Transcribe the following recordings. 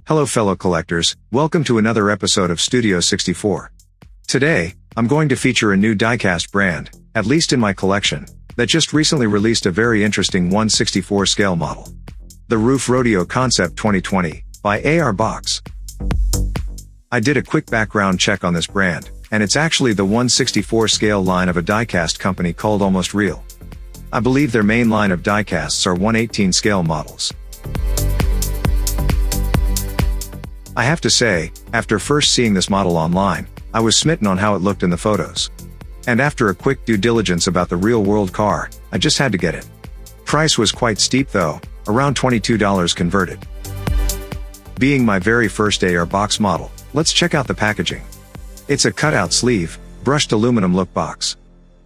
Hello fellow collectors, welcome to another episode of Studio 64. Today, I'm going to feature a new diecast brand, at least in my collection, that just recently released a very interesting 1/64 scale model. The RUF Rodeo Concept 2020, by AR Box. I did a quick background check on this brand, and it's actually the 1/64 scale line of a diecast company called Almost Real. I believe their main line of diecasts are 1/18 scale models. I have to say, after first seeing this model online, I was smitten on how it looked in the photos. And after a quick due diligence about the real-world car, I just had to get it. Price was quite steep though, around $22 converted. Being my very first AR Box model, let's check out the packaging. It's a cutout sleeve, brushed aluminum look box.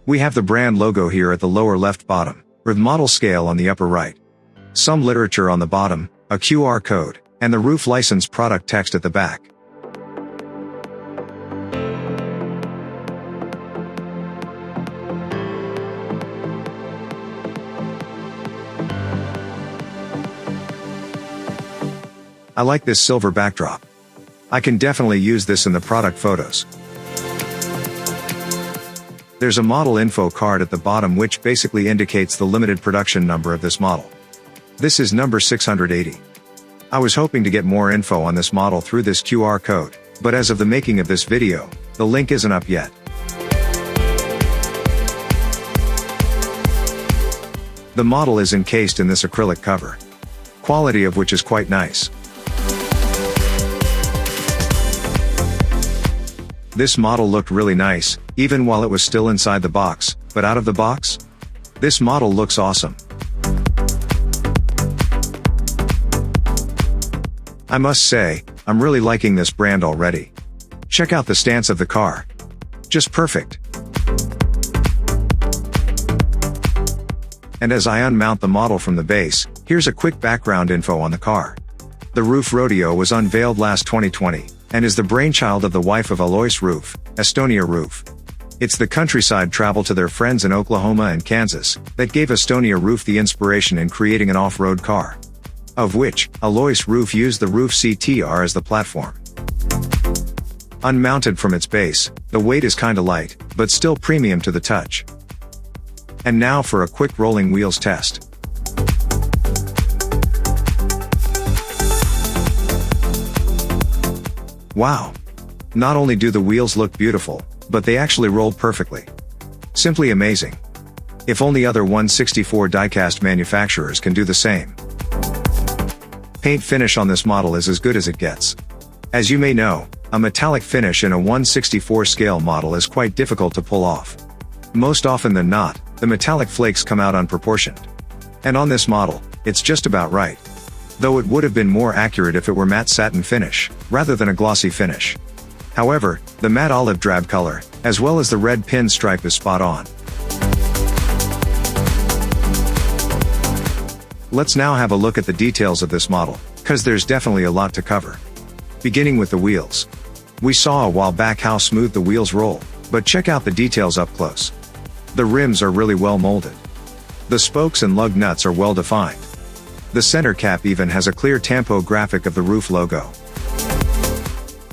We have the brand logo here at the lower left bottom, with model scale on the upper right. Some literature on the bottom, a QR code, and the RUF license product text at the back. I like this silver backdrop. I can definitely use this in the product photos. There's a model info card at the bottom which basically indicates the limited production number of this model. This is number 680. I was hoping to get more info on this model through this QR code, but as of the making of this video, the link isn't up yet. The model is encased in this acrylic cover, quality of which is quite nice. This model looked really nice, even while it was still inside the box, but out of the box? This model looks awesome. I must say, I'm really liking this brand already. Check out the stance of the car. Just perfect. And as I unmount the model from the base, here's a quick background info on the car. The RUF Rodeo was unveiled last 2020, and is the brainchild of the wife of Alois RUF, Estonia RUF. It's the countryside travel to their friends in Oklahoma and Kansas, that gave Estonia RUF the inspiration in creating an off-road car. Of which, Alois RUF used the RUF CTR as the platform. Unmounted from its base, the weight is kinda light, but still premium to the touch. And now for a quick rolling wheels test. Wow! Not only do the wheels look beautiful, but they actually roll perfectly. Simply amazing. If only other 1/64 diecast manufacturers can do the same. Paint finish on this model is as good as it gets. As you may know, a metallic finish in a 1/64 scale model is quite difficult to pull off. Most often than not, the metallic flakes come out unproportioned. And on this model, it's just about right. Though it would have been more accurate if it were matte satin finish, rather than a glossy finish. However, the matte olive drab color, as well as the red pin stripe is spot on. Let's now have a look at the details of this model, cause there's definitely a lot to cover. Beginning with the wheels. We saw a while back how smooth the wheels roll, but check out the details up close. The rims are really well molded. The spokes and lug nuts are well defined. The center cap even has a clear tampo graphic of the RUF logo.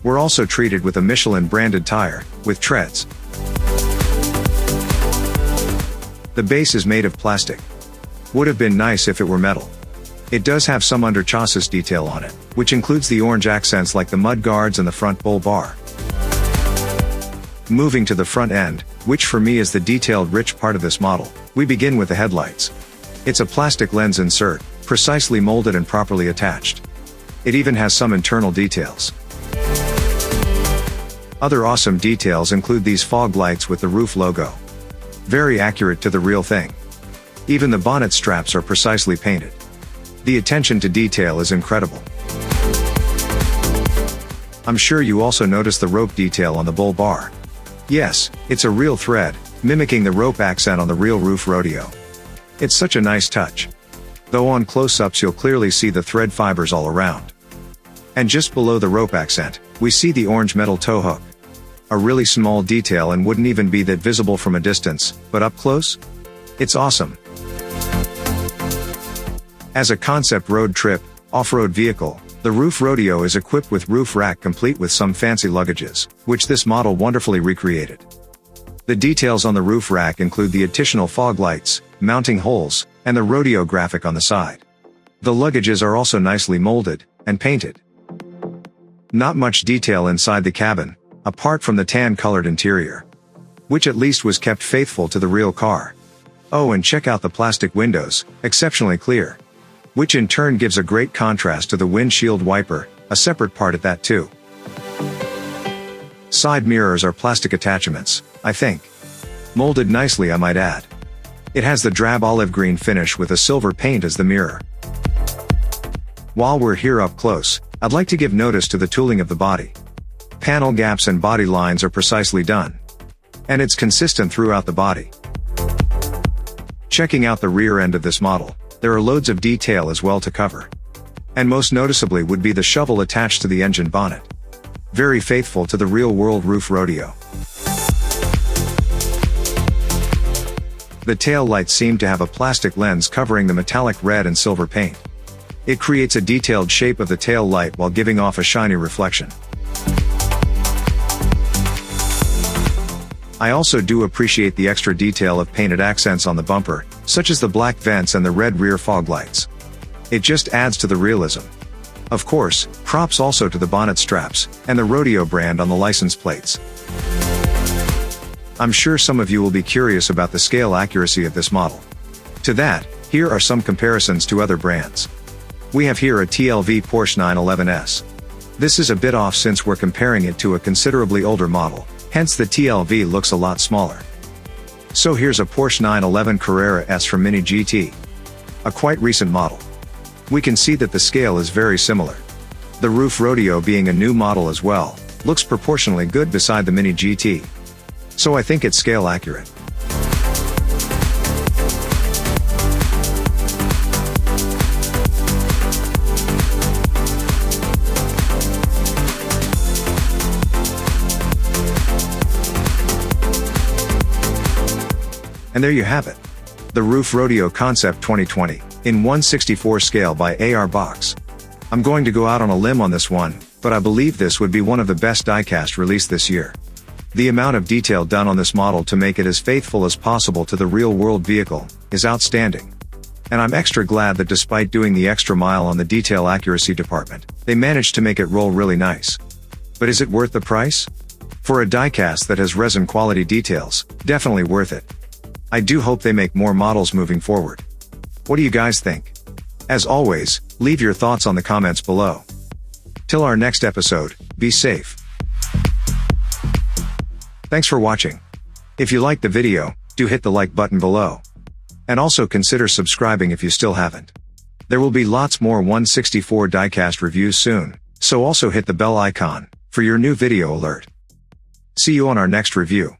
We're also treated with a Michelin branded tire, with treads. The base is made of plastic. Would have been nice if it were metal. It does have some under chassis detail on it, which includes the orange accents like the mud guards and the front bull bar. Moving to the front end, which for me is the detailed rich part of this model, we begin with the headlights. It's a plastic lens insert, precisely molded and properly attached. It even has some internal details. Other awesome details include these fog lights with the RUF logo. Very accurate to the real thing. Even the bonnet straps are precisely painted. The attention to detail is incredible. I'm sure you also noticed the rope detail on the bull bar. Yes, it's a real thread, mimicking the rope accent on the real RUF Rodeo. It's such a nice touch. Though on close-ups you'll clearly see the thread fibers all around. And just below the rope accent, we see the orange metal tow hook. A really small detail and wouldn't even be that visible from a distance, but up close? It's awesome. As a concept road trip, off-road vehicle, the The RUF Rodeo is equipped with roof rack complete with some fancy luggages, which this model wonderfully recreated. The details on the roof rack include the additional fog lights, mounting holes, and the Rodeo graphic on the side. The luggages are also nicely molded and painted. Not much detail inside the cabin, apart from the tan-colored interior, which at least was kept faithful to the real car. Oh, and check out the plastic windows, exceptionally clear, which in turn gives a great contrast to the windshield wiper, a separate part at that too. Side mirrors are plastic attachments, I think. Molded nicely, I might add. It has the drab olive green finish with a silver paint as the mirror. While we're here up close, I'd like to give notice to the tooling of the body. Panel gaps and body lines are precisely done. And it's consistent throughout the body. Checking out the rear end of this model, there are loads of detail as well to cover. And most noticeably would be the shovel attached to the engine bonnet. Very faithful to the real-world RUF Rodeo. The tail lights seem to have a plastic lens covering the metallic red and silver paint. It creates a detailed shape of the tail light while giving off a shiny reflection. I also do appreciate the extra detail of painted accents on the bumper, such as the black vents and the red rear fog lights. It just adds to the realism. Of course, props also to the bonnet straps, and the Rodeo brand on the license plates. I'm sure some of you will be curious about the scale accuracy of this model. To that, here are some comparisons to other brands. We have here a TLV Porsche 911S. This is a bit off since we're comparing it to a considerably older model, hence the TLV looks a lot smaller. So here's a Porsche 911 Carrera S from Mini GT. A quite recent model. We can see that the scale is very similar. The RUF Rodeo, being a new model as well, looks proportionally good beside the Mini GT. So I think it's scale accurate. And there you have it. The RUF Rodeo Concept 2020, in 1/64 scale by AR Box. I'm going to go out on a limb on this one, but I believe this would be one of the best diecast released this year. The amount of detail done on this model to make it as faithful as possible to the real-world vehicle is outstanding. And I'm extra glad that despite doing the extra mile on the detail accuracy department, they managed to make it roll really nice. But is it worth the price? For a diecast that has resin quality details, definitely worth it. I do hope they make more models moving forward. What do you guys think? As always, leave your thoughts on the comments below. Till our next episode, be safe. Thanks for watching. If you liked the video, do hit the like button below. And also consider subscribing if you still haven't. There will be lots more 1/64 diecast reviews soon, so also hit the bell icon for your new video alert. See you on our next review.